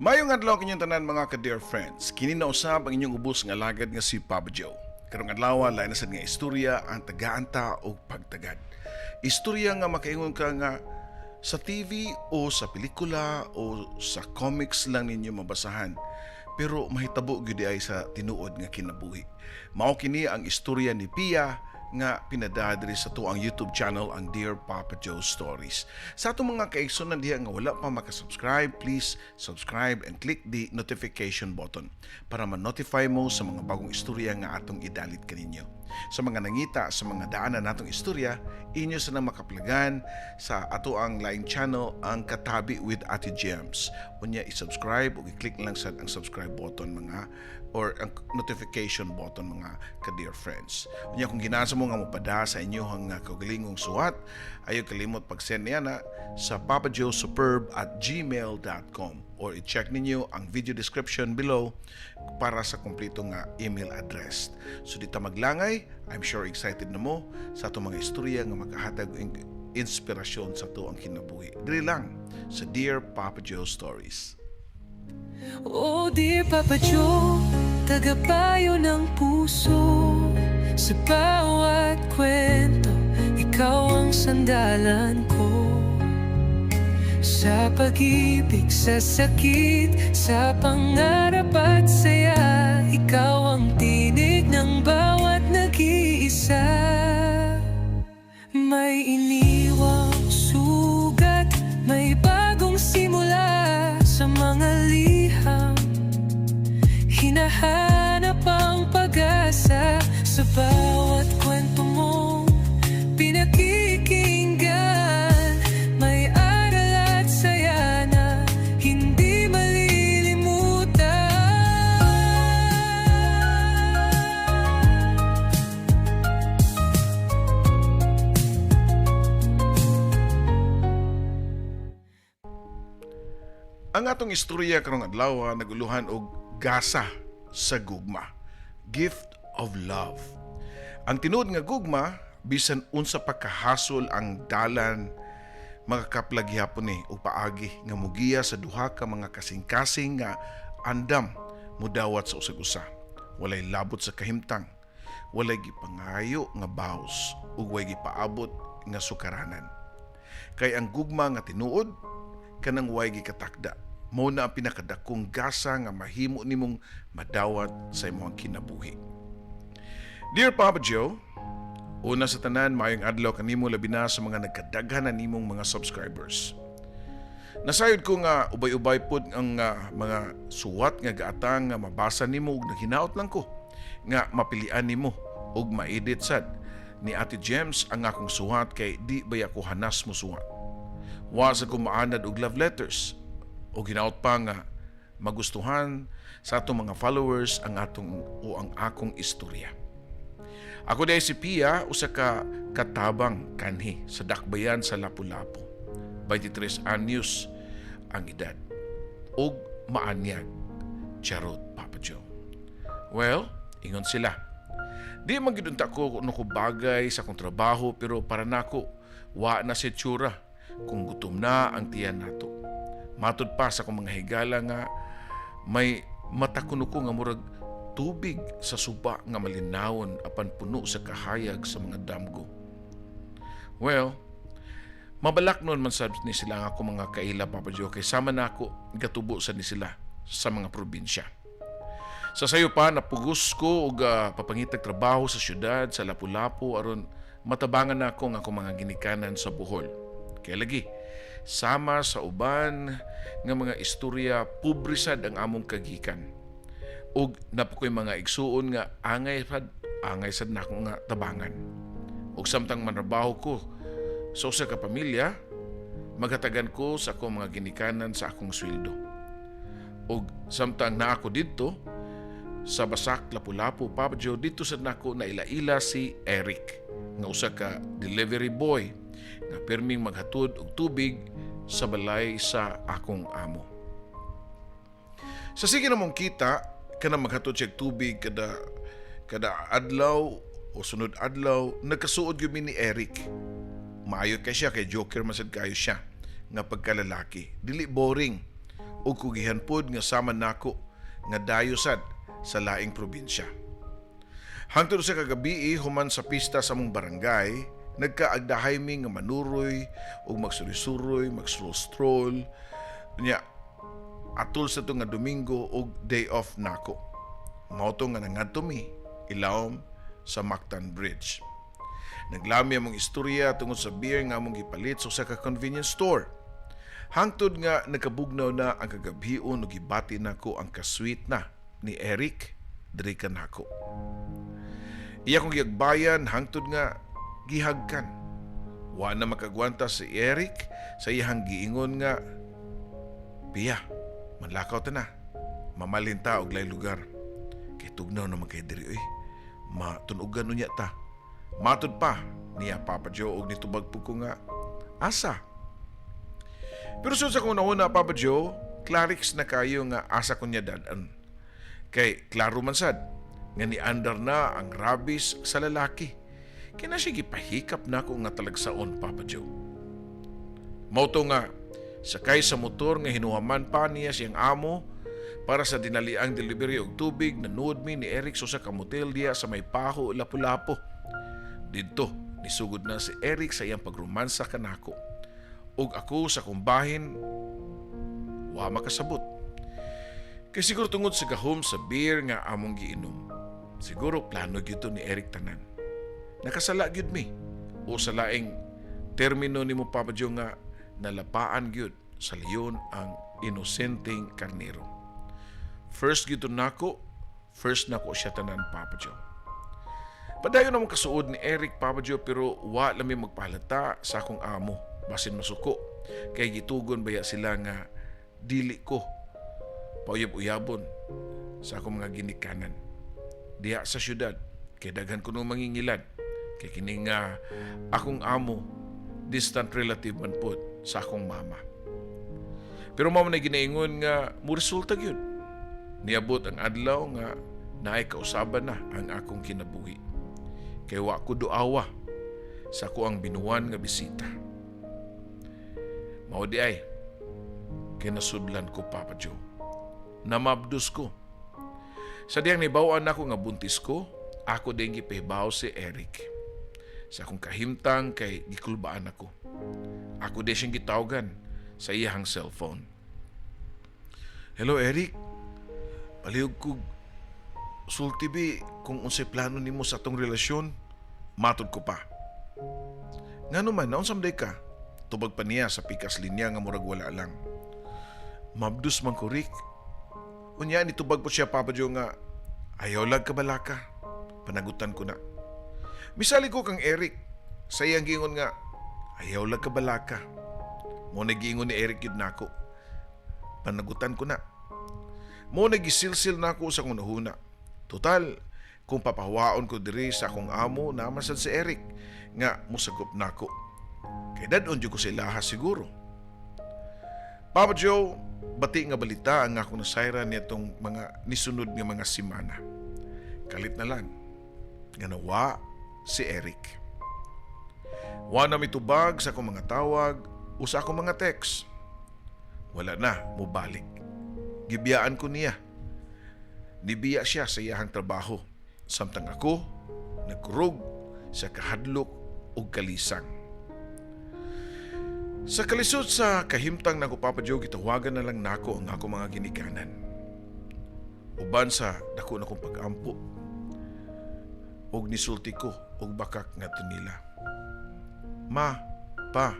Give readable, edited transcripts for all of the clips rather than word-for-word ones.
Mayong adlaw kinyong tanan mga ka-dear friends. Kini na usab ang inyong ubos nga lagad nga si Papa Joe. Karong adlaw lain na sad nga istorya ang tagaanta o pagtagad. Istorya nga makaingon ka nga sa TV o sa pelikula o sa comics lang ninyo mabasahan. Pero mahitabo gyud ay sa tinuod nga kinabuhi. Mao kini ang istorya ni Pia nga pinadala diri sa tuang YouTube channel ang Dear Papa Joe Stories. Sa atong mga kaigsunan diha nga wala pa maka-subscribe, please subscribe and click the notification button para ma-notify mo sa mga bagong istorya nga atong idalit kaninyo. Sa mga nangita sa mga daanan natong istorya, inyo sa nang makaplagan sa ato ang line channel ang Katabi with Ate Gems. Unya i-subscribe o i-click lang sa ang subscribe button mga or ang notification button mga ka-dear friends. Unya kung ginasa mo nga mopada sa inyo ang kaugalingong suwat, ayaw kalimot pag-send niya na sa papajoesuperb@gmail.com or i-check ninyo ang video description below para sa kumpleto nga email address. So dito maglangay, I'm sure excited na mo sa itong mga istorya nga makahatag inspirasyon sa ito ang kinabuhi. Dili lang sa Dear Papa Joe Stories. Oh, dear Papa Joe, tagapayo ng puso. Sa bawat kwento, ikaw ang sandalan ko. Sa pag-ibig, sa sakit, sa pangarap at saya, ikaw ang tinig ng bawat nag-iisa. May iniwang sugat, may bagong simula sa mga liham. Hinahanap ang pag-asa sa bawat kwento mong pinakikinggan. May aral at saya na hindi malilimutan. Ang atong istorya karong adlaw naguluhan og gasa sa gugma. Gift of love. Ang tinuod nga gugma bisan unsa pa kahasol ang dalan makakaplag gyapon ni og paagi nga mugiya sa duha ka mga kasing-kasing nga andam mudawat sa usag-usa. Walay labot sa kahimtang, walay gipangayo nga baos ug way gipaabot nga sukaranan. Kay ang gugma nga tinuod kanang way gikatakda. Mao na ang pinakadakong gasa nga mahimo nimong madawat sa imong kinabuhi. Dear Papa Joe, una sa tanan, mayong adlaw kanimo labi na sa mga nagkadaghan na nimong mga subscribers. Nasayod ko nga ubay-ubay pod ang mga suwat nga gaatang nga mabasa nimo ug naghinaot lang ko nga mapilian nimo ug ma-edit sad ni Ate Gems ang akong suwat kay di bay ako hanas mo suwat. Wa sa ko maanad og love letters o ginaot pa nga magustuhan sa atong mga followers ang atong o ang akong istorya. Ako day si Pia, usa ka katabang kanhi sa dakbayan sa Lapu-Lapu. 23 anyos ang edad. Og maanyag. Charot, Papa Joe. Well, ingon sila. Di man gidunta ko no ko bagay sa akong trabaho pero para nako wa na si tsura kung gutom na ang tiyan nato. Matud pa sa akong mga higala nga may matakuno ko nga murag tubig sa suba nga malinawon apan puno sa kahayag sa mga damgo. Well, mabalak noon man sad ni sila nga ako mga kaila, Papa Joe, kay sama na ako gatubo sa ni sila sa mga probinsya. Sa sayo pa napugos ko og papangitag trabaho sa syudad sa Lapu-Lapu aron matabangan na ako nga akong mga ginikanan sa Bohol. Kaya lagi sama sa uban nga mga istorya publisad ang among kagikan. Ug napokoy mga igsuon nga angay sad na akong nga tabangan. Ug samtang manrabaho ko sa usa ka pamilya, maghatagan ko sa akong mga ginikanan sa akong sweldo. Ug samtang naa ako didto sa Basak, Lapu-Lapu, Papa Joe, dito sad nako na ila-ila si Eric nga usa ka delivery boy nga perming maghatod og tubig sa balay sa akong amo. Sa sige namong kita, kana maghatod siya tubig kada adlaw o sunod adlaw, nagkasuod gyud ni Eric. Maayo kay siya, kay joker man sad kayo siya nga pagkalalaki. Dili boring. ug kugihan pod nga sama nako nga dayo sad sa laing probinsya. Hangtod sa kagabi human sa pista sa mong barangay, nagkaagdahay mi nga manuroy ug magsuroy-suroy, mag-stroll-stroll. Nya atol sa to nga Domingo ug day off nako. Mao to nga nangadto mi ilawom sa Mactan Bridge. Naglami among istorya tungod sa beer nga among gipalit sa usa ka convenience store. Hangtod nga nagkabugnaw na ang kagabhion ug gibati nako ang kasweet na ni Eric diri kanako. Iya kong giyagbayan hangtod nga gihagkan. Wa na makagwanta si Eric sa iyang giingon nga, "Piya, manlakaw ta na. Mamalinta og lay lugar. Kay tugnaw naman kay diri oy. Matunugan unya ta." Matud pa niya Papa Joe og nitubag po ko nga, "Asa?" Pero sa kong nauna Papa Joe, clarix na kayo nga asa ko niya dadan. Kay klaro man sad nga niandar na ang rabies sa lalaki. Kina siya gipahikap na ako nga talagsaon, Papa Joe. Mauto nga, sakay sa motor nga hinuhaman pa niya siyang amo para sa dinaliang delivery og tubig na nuod mi ni Eric sa kamotel diya sa may paho Lapu-Lapu. Dito, nisugod na si Eric sa iyang pagromansa kanako. Ug ako sa kumbahin, wa makasabot. Kay siguro tungod sa gahom sa beer nga among giinom. Siguro plano gyud ni Eric tanan. Nakasala gyud mi. O sa laing termino nimo Papa Joe nga nalapaan gyud sa leon ang inosenteng karnero. First gyud nako, first nako siya tanan Papa Joe. Padayon namang kasuod ni Eric Papa Joe pero wa lami magpahalata sa akong amo basin masuko kay gitugon baya sila nga dili ko pauyab-uyabon sa akong mga ginikanan diha sa syudad kay daghan kuno mangingilan kay kini nga akong amo distant relative man pod sa akong mama. Pero mao na ginaingon nga mo resulta gyud. Niabot ang adlaw nga naay kausaban na ang akong kinabuhi. Kay wa ko duawa sa ko ang binuwan nga bisita. Mao di ay kinasudlan ko Papa Joe. Namabdos ko. Sa diyang nibawan ako nga buntis ko, ako din gipahibaw si Eric. Sa akong kahimtang kay gikulbaan ako. Ako din siyang gitawagan sa iyang cellphone. "Hello Eric, palihog ko sulti bi kung unsay plano nimo sa atong relasyon." Matod ko pa. "Ngano man, naunsam day ka?" Tubag pa niya sa pikas linya nga murag wala lang. "Mabdus man ko Rick." Unya nitubag po siya Papa Joe nga, "Ayaw lag kabalaka." Panagutan ko na. Misali ko kang Eric. Sa iyang gingon nga, "Ayaw lag kabalaka." Mo nagiingon ni Eric yun nako. Panagutan ko na. Mo nagisilsil nako sa kong nahuna. Total, kung papahawaon ko diri sa akong amo naman sad si Eric nga musagop nako. Kay dadon jud ko sa ilaha siguro. Papa Joe, bati nga balita ang ako nasayran nitong mga nisunod nga mga simana. Kalit na lang, nga nawa si Eric. Wa na mitubag sa akong mga tawag o sa akong mga text. Wala na, mubalik. Gibiyaan ko niya. Nibiya siya sa iyahang trabaho. Samtang ako, nagkurog sa kahadlok o kalisang. Sa kalisod sa kahimtang nako Papa Joe, gitawagan na lang nako ang ako mga ginikanan. Uban sa dako na kong pag-ampo, og nisulti ko og bakak nga nila. "Ma, pa,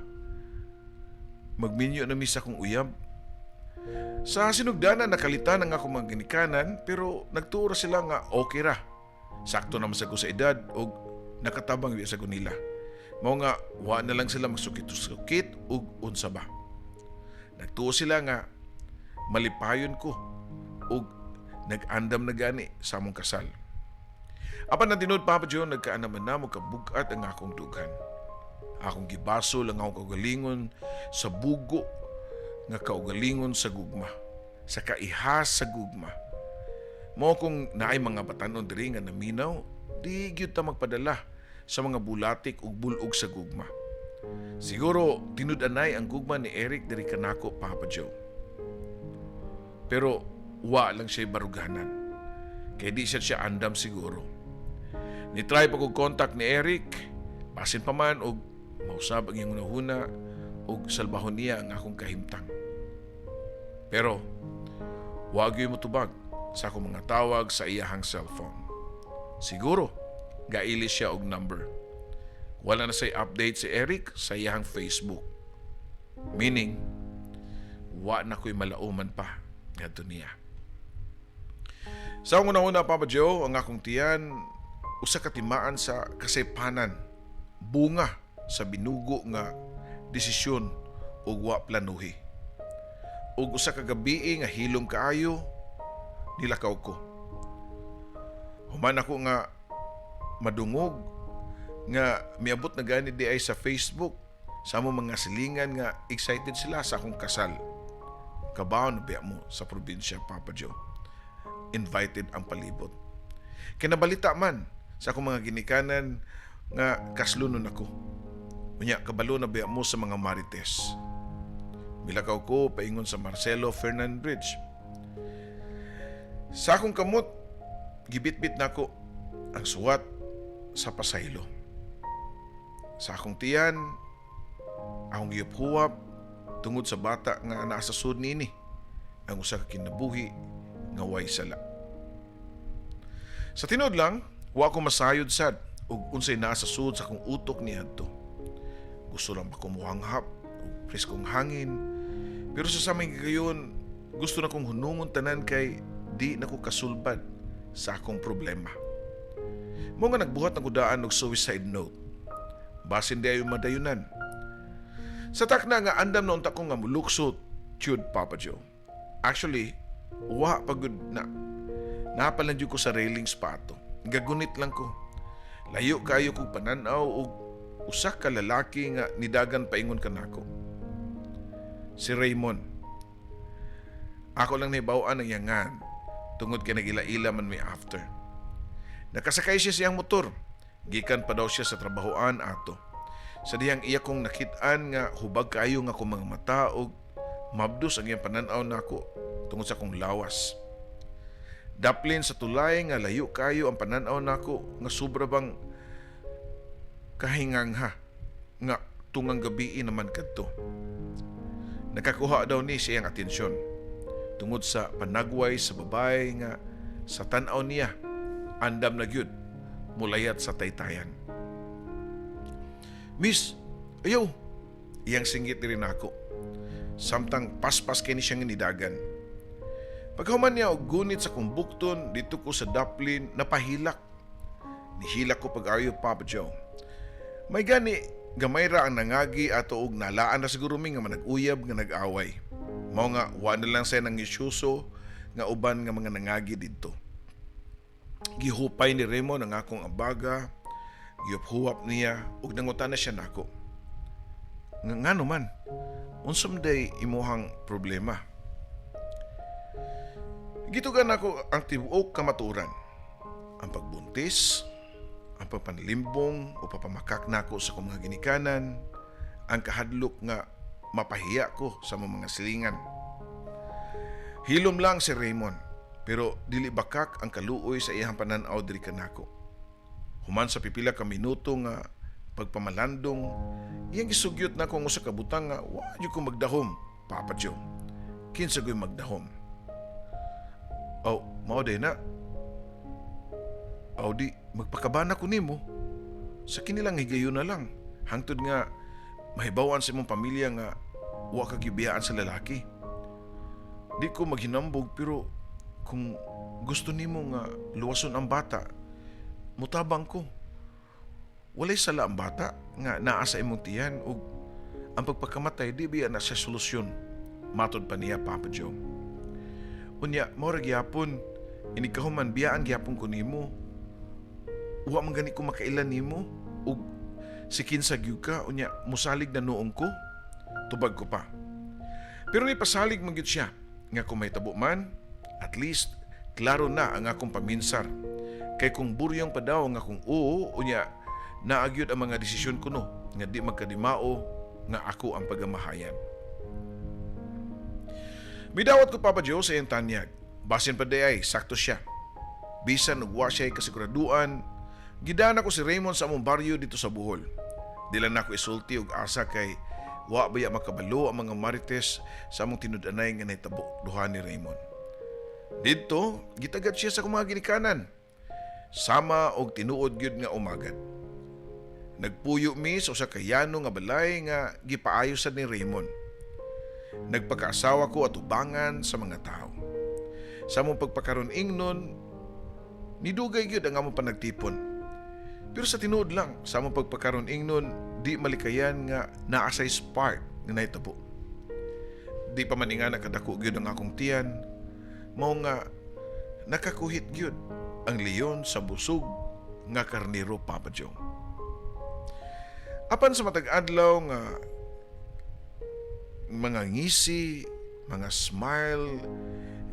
magminyo na misa kong uyab." Sa sinugdanan nakalitan ang ako mga ginikanan pero nagtuura sila nga okay ra. Sakto naman sa ko sa edad og nakatabang sa ko nila. Mao nga wa na lang sila magsukit-sukit ug unsa ba. Nagtuo sila nga malipayon ko ug nag-andam na gani sa among kasal. Apan na tinud Papa Joe, nagkaanaman na mo kabugat ang akong dughan. Akong gibasol ang akong kaugalingon sa bugo nga kaugalingon sa gugma, sa kaihas sa gugma. Mao kung naay mga batanon diri nga naminaw, di gyud ta magpadala sa mga bulatik ug bulog sa gugma. Siguro tinud-anay ang gugma ni Eric diri kanako Papa Joe. Pero wa lang siya baruganan. Kaya di siya andam siguro. Ni-try pa kong contact ni Eric, basin pa man og mausab ang iyong unahuna og salbahon niya ang akong kahimtang. Pero wag yung mutubag sa akong mga tawag sa iyahang cellphone. Siguro, gaili siya og number. Wala na say update si Eric sa iyahang Facebook. Meaning, wa na ko'y malauman pa ngadto niya. Sa una-una, Papa Joe, ang akong tiyan, usa katimaan sa kasaypanan, bunga sa binugo nga desisyon ug wa planuhi. Ug usa ka gabi nga hilom kaayo, nilakaw ko. Human ako nga madungog nga miabot na gani di ay sa Facebook sa among mga silingan nga excited sila sa akong kasal. Kabaw na biya mo sa probinsya, Papa Joe. Invited ang palibot. Kinabalita man sa akong mga ginikanan nga kaslunon ako. Unya, kabalo na biya mo sa mga marites. Milakaw ko paingon sa Marcelo Fernand Bridge. Sa akong kamot, gibit-bit na ko ang suwat sa pasaylo. Sa akong tiyan, akong giyup-huwap tungod sa bata nga nasa sud nini, ang usa ka kinabuhi nga way sala. Sa tinod lang, wa ko masayod sad ug unsay naa sa sud sa akong utok niadto. Gusto lang ba kumuhanghap ug preskong hangin, pero sa saming gayon, gusto na kong hunungon tanan kay di na ko kasulbad sa akong problema. Mo nga nagbuhat ng kudaan og suicide note. Basin di ayo madayunan. Sa takna nga andam noon ta ko nga muluksot, chud, Papa Joe. Actually, wa pagod na. Napalan ko sa railings pa ato. Gagunit lang ko. Layo kayo kong pananaw og usa ka lalaki nga nidagan paingon kanako. Si Raymond. Ako lang nahibaw-an ang yangan tungod kay nagila-ila man may after. Nakasakay siya siyang motor. Gikan pa daw siya sa trabahoan ato. Sa dihang iya kong nakit-an nga hubag kayo nga akong mga mata og mabdos ang iyang pananaw nako tungod sa akong lawas. Daplin sa tulay nga layo kayo ang pananaw nako nga sobra bang kahingangha nga tungang gabi naman kadto. Nakakuha daw ni siyang atensyon tungod sa panagway sa babae nga sa tan-aw niya andam na gyud mulayat sa taytayan. Miss, ayaw, iyang singgit rin ako. Samtang paspas kini siyang nidagan. Paghuman niya og gunit sa kumbukton dito ko sa daplin, napahilak. Nihilak ko pag-ayo, Papa Joe. May gani, gamay ra ang nangagi ato og nalaan na siguro mi nga manag-uyab nga nag-away. Mao nga wa na lang siya nang isyuso nga uban nga mga nangagi didto. Gihupay ni Raymond ang akong abaga, giyup-huwap niya ug nangutan na siya nako. Ngano man, unsam day imuhang problema? Gitugan ako ang tibuok kamaturan. Ang pagbuntis, ang pagpanlimbong o papamakak nako sa akong mga ginikanan, ang kahadlok nga mapahiya ko sa mga silingan. Hilom lang si Raymond, pero dili bakak ang kaluoy sa iyang pananaw diri kanako. Human sa pipila ka minuto nga pagpamalandong, iyang gisugyot na kung usa ka butang nga wa jud ko magdahom, Papa Joe. Kinsa goy magdahom? Oh, mao day na. Di magpakabana ko nimo. Sa kinilang higayon na lang. Hangtod nga mahibawan sa imong pamilya nga wa ka gibiyaan sa lalaki. Di ko maghinambog pero kung gusto nimo nga luwason ang bata, mutabang ko. Walay sala ang bata nga naa sa imong tiyan ug ang pagpakamatay di biya na sa solusyon. Matod pa niya, Papa Joe. Unya, mao ra gyapon, inikahuman biyaan gyapon ko nimo. Wa man gani ko makailan nimo ug si kinsa gyud ka unya musalig na noong ko. Tubag ko pa. Pero ni pasalig man gyud siya nga kung may tabo man, at least klaro na ang akong paminsar. Kay kung buryong pa daw nga kung oo unya naagyod ang mga desisyon ko no nga di magkadimao nga ako ang pagamahayan. Midawat ko Papa Joe sa iyang tanyag. Basin pa ay sakto siya. Bisan ug wa siya kasiguraduan, gidana ko si Raymond sa among baryo dito sa Bohol. Dila na ko isulti og asa kay wa baya makabalo ang mga marites sa among tinud-anay nga nahitabo duha ni Raymond. Dito, gitagad siya sa akong mga ginikanan. Sama og tinuod gyud nga umagat. Nagpuyo mi sa usa ka yano nga balay nga gipaayo sad ni Raymond. Nagpakaasawa ko at ubangan sa mga tao. Sa among pagpakaron ingnon, nidugay gyud ang among panagtipon. Pero sa tinuod lang, sa among pagpakaron ingnon, di malikayan nga naa sa spark nga nahitabo. Di pa man nga nakadako gyud ang akong tiyan, mao nga nakakuhit gyud ang leon sa busog nga karnero, Papa Joe. Apan sa matag adlaw nga mga ngisi, mga smile,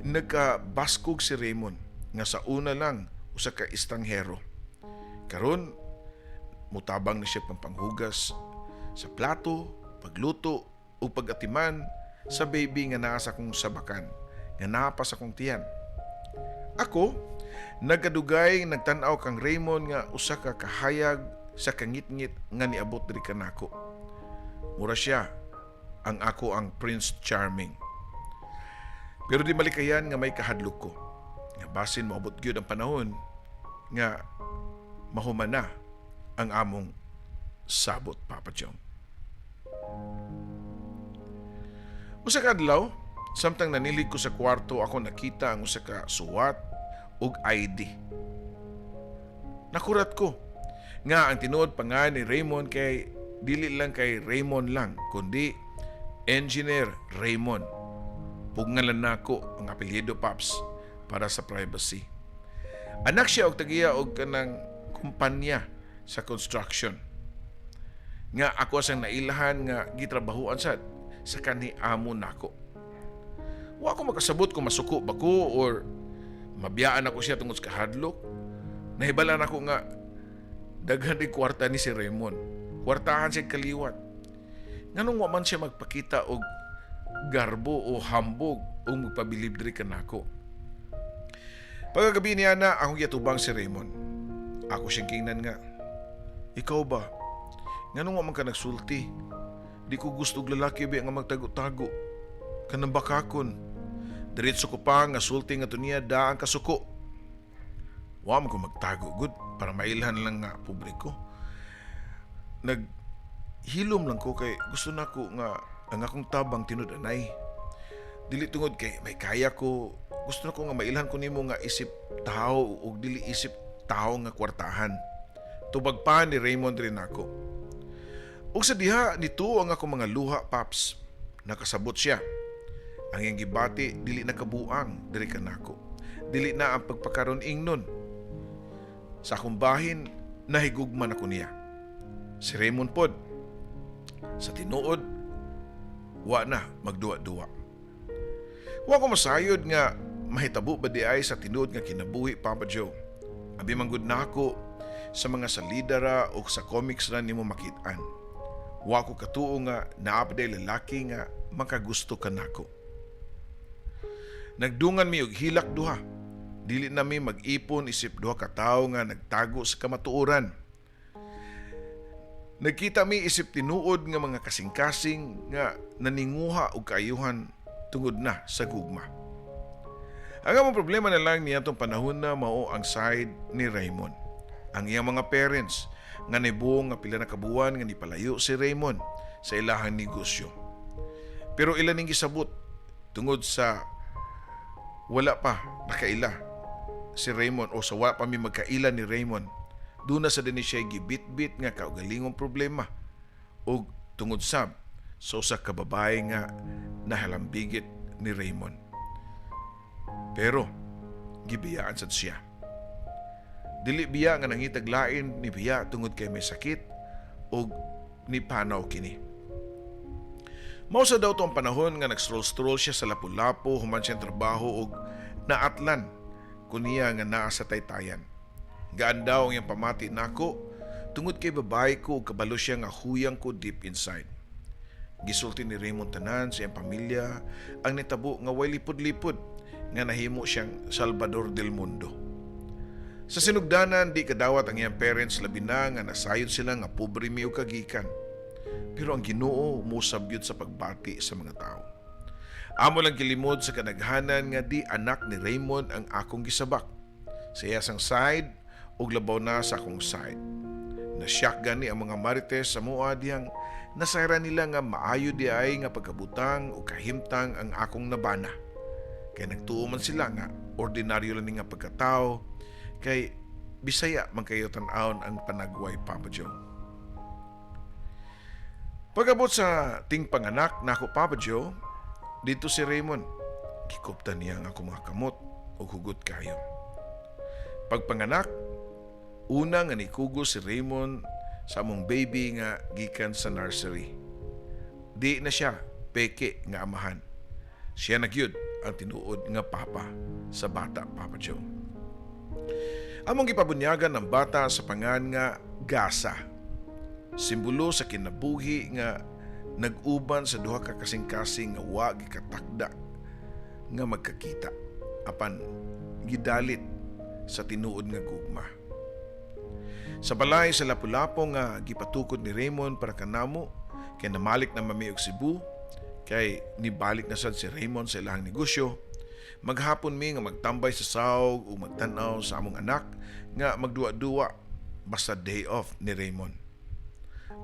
nagkabaskog si Raymond nga sa una lang usa ka istanghero. Karon mutabang na siya panghugas sa plato, pagluto o pagatiman sa baby nga naa sa kong sabakan, nga napa sa kong tiyan. Ako, nagadugay nagtan-aw kang Raymond nga usa ka kahayag sa kangit-ngit nga niabot diri kanako. Mura siya ang ako ang Prince Charming. Pero di malikayan nga may kahadlok ko. Nga basin moabot gyud ang panahon nga mahuman na ang among sabot, Papa Joe. Usa ka adlaw, samtang nanilig ko sa kwarto, ako nakita ang usa ka suwat ug ID. Nakurat ko nga ang tinuod pa nga ni Raymond kay dili lang kay Raymond lang, kundi Engineer Raymond. Pugngalan nako ang apelyido, Paps, para sa privacy. Anak siya og tagiya og kanang kumpanya sa construction. Nga ako sang nailahan nga gitrabahuan sad sa kanhi amo nako. Wa ko makasabot kung masuko ba ko or mabiyaan ako siya tungod sa kahadlok. Nahibalan ako nga daghan di kwarta ni si Raymond. Kwartahan siya kaliwat. Nganong wa man siya magpakita og garbo o hambog o magpabilib diri kanako. Pagkagabi niya na akong yatubang si Raymond. Ako siyang kingnan nga, ikaw ba? Nganong wa man ka nagsulti? Di ko gusto og lalaki ba nga magtago-tago. Kanang bakakon. Diretso ko pa nga sulti nga to niya daang kasuko. Wa man ko magtago good para mailhan lang nga publiko. Naghilom lang ko kay gusto na ko nga ang akong tabang tinud-anay. Dili tungod kay may kaya ko, gusto na ko nga mailhan ko nimo nga isip tao o dili isip tao nga kwartahan. Tubag pa ni Raymond rin ako. Ug sa diha nito ang akong mga luha, Paps. Nakasabot siya. Ang iyang gibati dili nakabuang diri kanako. Dili na ang pagpakaron ingnon. Sa akong bahin nahigugman ako niya. Si Raymond pod sa tinuod wa na magduwa-duwa. Wa ko masayod nga mahitabo ba di ay sa tinuod nga kinabuhi, Papa Joe. Abi manggod na ako sa mga salidara o sa comics na nimo makit-an. Wa ko katuo nga naapaday lalaki nga makagusto kanako. Nagdungan mi og hilak duha. Dili na mi mag-ipon isip duha ka tawo nga nagtago sa kamatuoran. Nagkita mi isip tinuod nga mga kasing-kasing nga naninguha og kaayuhan tungod na sa gugma. Ang among problema na lang niya itong panahon na mao ang side ni Raymond. Ang iyang mga parents nga nibuong nga pila na kabuwan nga nipalayo si Raymond sa ilahang negosyo. Pero ilan ning gisabot tungod sa wala pa nakaila si Raymond o sa wala pa mi magkaila ni Raymond. Doon na sa din siya gibit-bit nga kaugalingong problema o tungod sa usa ka babae nga nahalambigit ni Raymond. Pero gibiyaan sad siya. Dili biya nga nangitaglain ni biya tungod kay may sakit o ni panaw kini. Mao sa daw tong panahon nga nagstroll-stroll siya sa Lapu-Lapu human siyang trabaho og naatlan kuniya nga naa sa Taytayan. Gaan daw ang iyang pamati nako tungod kay babae ko ug kabalo siya nga huyang ko deep inside. Gisulti ni Raymond tanan sa iyang pamilya ang nitabo nga way lipod-lipod nga nahimo siyang Salvador del Mundo. Sa sinugdanan, di kadawat ang iyang parents labi na nga nasayod sila nga pobre mi ug kagikan. Pero ang Ginoo musab gyud sa pagbati sa mga tao. Amo lang kilimod sa kanaghanan nga di anak ni Raymond ang akong gisabak. Sa iyasang side ug labaw na sa akong side. Nasyak gani ang mga marites sa mua diyang nasayra nila nga maayo di ay nga pagkabutang o kahimtang ang akong nabana. Kaya nagtuo man sila nga ordinaryo lang nga pagkatao kay Bisaya man kayo tan-awon ang panagway Papa Joe. Pagabot sa ting panganak nako Papa Joe, dito si Raymond. Gikuptan niya ang ako mga kamot o hugot kayo. Pagpanganak, una nga nikugo si Raymond sa among baby nga gikan sa nursery. Di na siya peke nga amahan. Siya nagyud ang tinuod nga papa sa bata Papa Joe. Among gipabunyagan ng bata sa pangan nga Gasa. Simbolo sa kinabuhi nga nag-uban sa duha ka kasing-kasing nga wa gikatakda nga magkakita apan gidalit sa tinuod nga gugma. Sa balay sa Lapu-Lapu nga gipatukod ni Raymond para kanamo kay namalik na mami og Cebu kay nibalik na sad si Raymond sa ilahang negosyo. Maghapon mi nga magtambay sa sawg o magtan-aw sa among anak nga magduwa-duwa basta day off ni Raymond.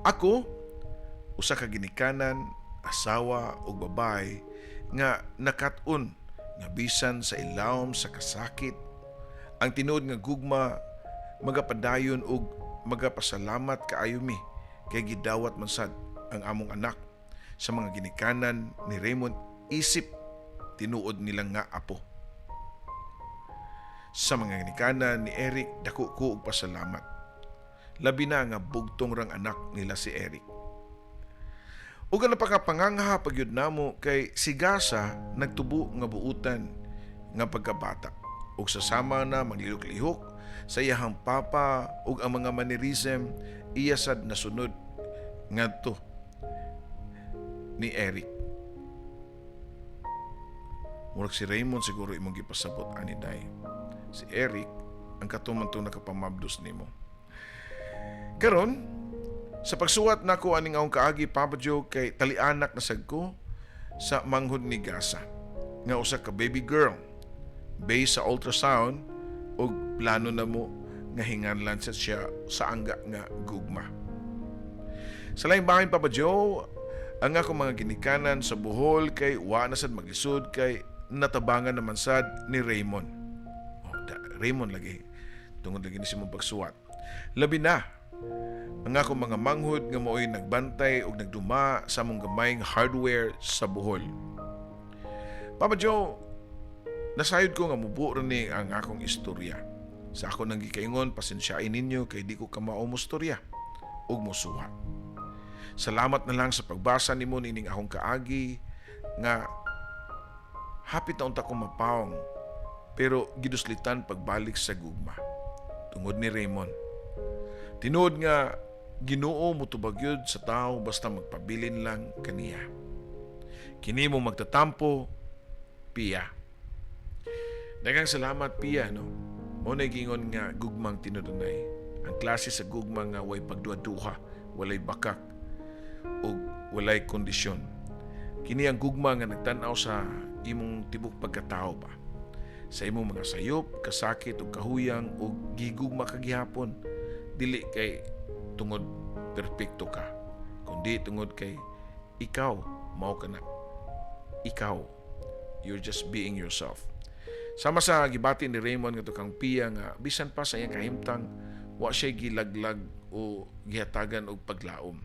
Ako, usa ka ginikanan, asawa o babay nga nakat-on nga bisan sa ilawom sa kasakit, ang tinuod nga gugma magapadayon og magapasalamat kaayo mi kay gidawat man sad ang among anak sa mga ginikanan ni Raymond isip tinuod nilang nga apo. Sa mga ginikanan ni Eric dako ko og pasalamat. Labi na nga bugtong rang anak nila si Eric. Ug ang napakapangangha pagyud namo kay si Gasa nagtubo nga buutan nga pagkabata ug sasama na maglihok-lihok sa iyahang papa ug ang mga mannerism iya sad nasunod ngadto ni Eric. Murag si Raymond siguro imong gipasabot ani day. Si Eric ang katumantong nakapamabdos nimo. Karon sa pagsuwat nako aning akong kaagi Papa Joe kay talianak na sad ko sa manghod ni Gasa nga usa ka baby girl based sa ultrasound ug plano na mo nga hinganlan siya sa angga nga gugma. Sa laing bahin Papa Joe, ang akong mga ginikanan sa Bohol kay wa na sad maglisod kay natabangan naman sad ni Raymond. Raymond lagi tungod lagi ni si mong pagsuwat. Labi na ang akong mga manghod nga mao'y nagbantay ug nagduma sa among gamayng hardware sa Bohol. Papa Joe, nasayod ko nga mubuo ni ang akong istorya. Sa ako nang gikaingon, pasensyain ninyo kay di ko kamao mo istorya ug mosuwat. Salamat na lang sa pagbasa nimo nining akong kaagi nga hapit na unta kong mapawong pero giduslitan pagbalik sa gugma. Tungod ni Raymond. Tinuod nga Ginoo mutubagyod sa tao basta magpabilin lang kaniya. Kini mo magtatampo, Pia. Daghang salamat Pia no. Mo gingon nga gugmang tinudunay. Ang klase sa gugmang nga way pagduha-duha, walay bakak ug walay kondisyon. Kini ang gugma nga nagtan-aw sa imong tibok pagkatao ba. Sa imong mga sayop, kasakit ug kahuyang ug gigugma kagihapon, dili kay tungod perpekto ka, kundi tungod kay ikaw mao ka na. Ikaw, you're just being yourself. Sama sa gibati ni Raymond nga kang Pia nga bisan pa sa iyang kahimtang wa siya gilaglag o gihatagan og paglaom.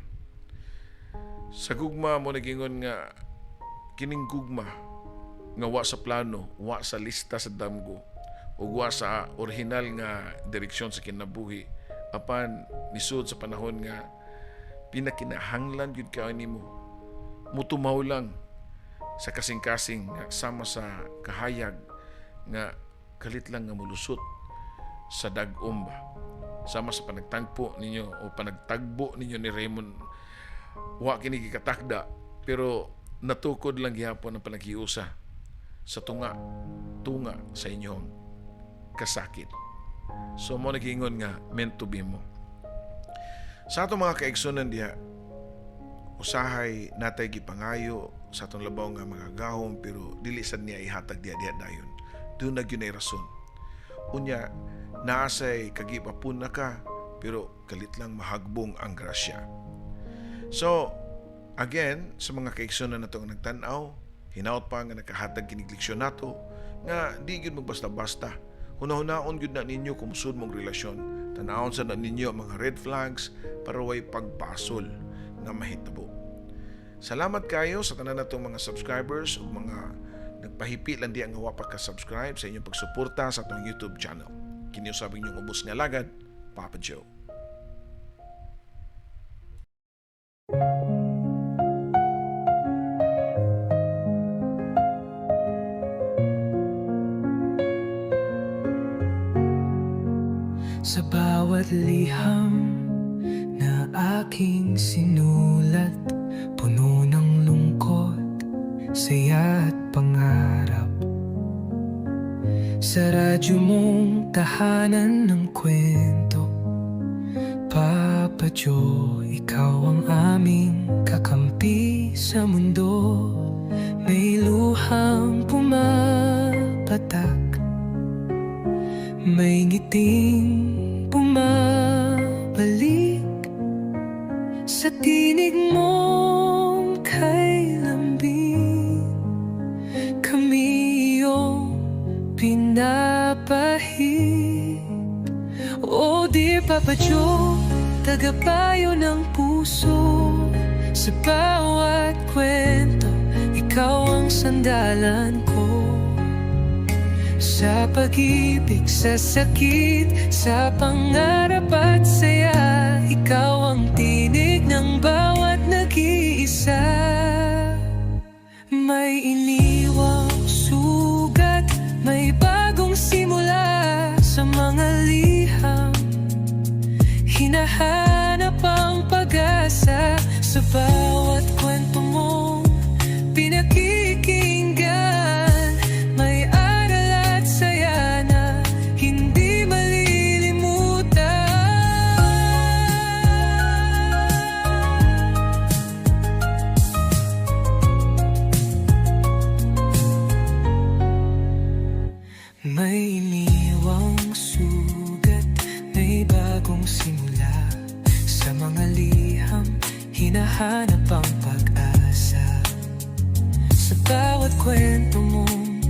Sa gugma mo nagingon nga kining gugma nga wa sa plano, wa sa lista sa damgo ug wa sa orihinal nga direksyon sa kinabuhi apan nisud sa panahon nga pinakinahanglan gyud ka nimo mutumaw lang sa kasing-kasing nga sama sa kahayag nga kalit lang nga mulusot sa dag-om ba. Sama sa panagtagpo ninyo o panagtagbo ninyo ni Raymond, wa kini gikatakda pero natukod lang gihapon ang panagiusa sa tunga sa inyong kasakit. So mo nagingon nga meant to be mo. Sa atong mga kaigsunan diha, usahay natay gipangayo sa atong labaw nga mga gahom pero dili sad niya ihatag diha dayon. Doon na gyud ay rason. Unya naasay kagipapun na ka pero kalit lang mahagbong ang grasya. So again, sa mga kaigsunan nato nga nagtan-aw, hinaut pa nga nakahatag kinig leksyon nato nga di gyud magbasta-basta. Hunahunahon gyud na ninyo kung sud mong relasyon. Tanawon sa na ninyo ang mga red flags para way pagpasol nga mahitabo. Salamat kayo sa tanan natong mga subscribers ug mga nagpahipi lang di ang wa pa ka-subscribe sa inyong pagsuporta sa atong YouTube channel. Kini usab inyong ubos nga lagad, Papa Joe. Sa bawat liham na aking sinulat, puno ng lungkot, saya at pangarap. Sa radyo mong tahanan ng kwento, Papa Joe, ikaw ang aming kakampi sa mundo. May luhang pumapatak, may ngiting bumabalik sa tinig mong kay lambing. Kami iyong pinapahid. O dear Papa Joe, tagapayo ng puso. Sa bawat kwento, ikaw ang sandalan ko. Sa pag-ibig, sa sakit, sa pangarap at saya, ikaw ang tinig ng bawat nag-iisa. May iniwang sugat, may bagong simula sa mga liham. Hinahanap ang pag-asa sa bawat kwento mong pinakikinggan. May aral at saya na hindi malilimutan. May iniwang sugat, may bagong simula sa mga liham. Hinahanap ang pag-asa sa bawat kwento mong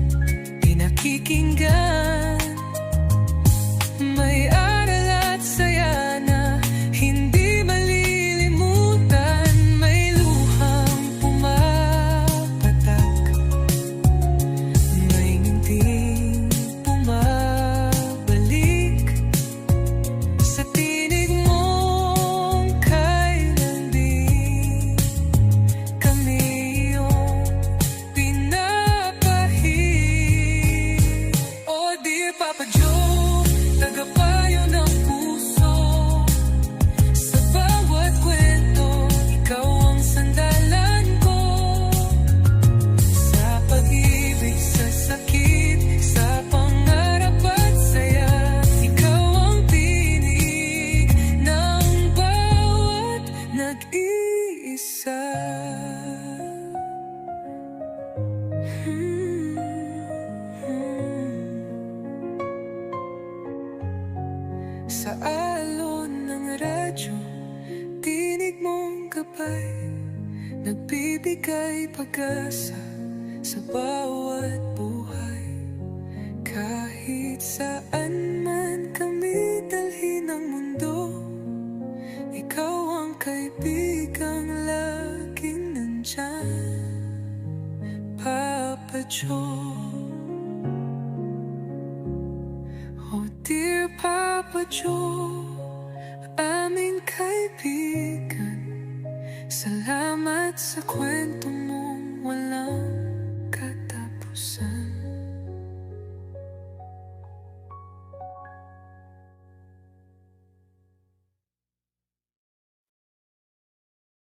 pinakikinggan. May aral at saya na hindi malilimutan. May luhang pumapatak, may nginting bumabalik sa tinig mong kay lambing. Kami iyong pinapahid. O dear Papa Joe, tagapayo ng puso. Sa bawat kwento, ikaw ang sandalan ko. Sa pag-ibig, sa sakit, sa pangarap at saya, ikaw ang tinig ng bawat nag-iisa. Sa alon ng radyo, tinig mong gabay, nagbibigay pag-asa sa bawat buhay. Kahit saan man kami dalhin ng mundo, ikaw ang kaibigang laging nandyan, Papa Joe. Oh dear Papa Joe, aming kaibigan, salamat sa kwento mong walang katapusan.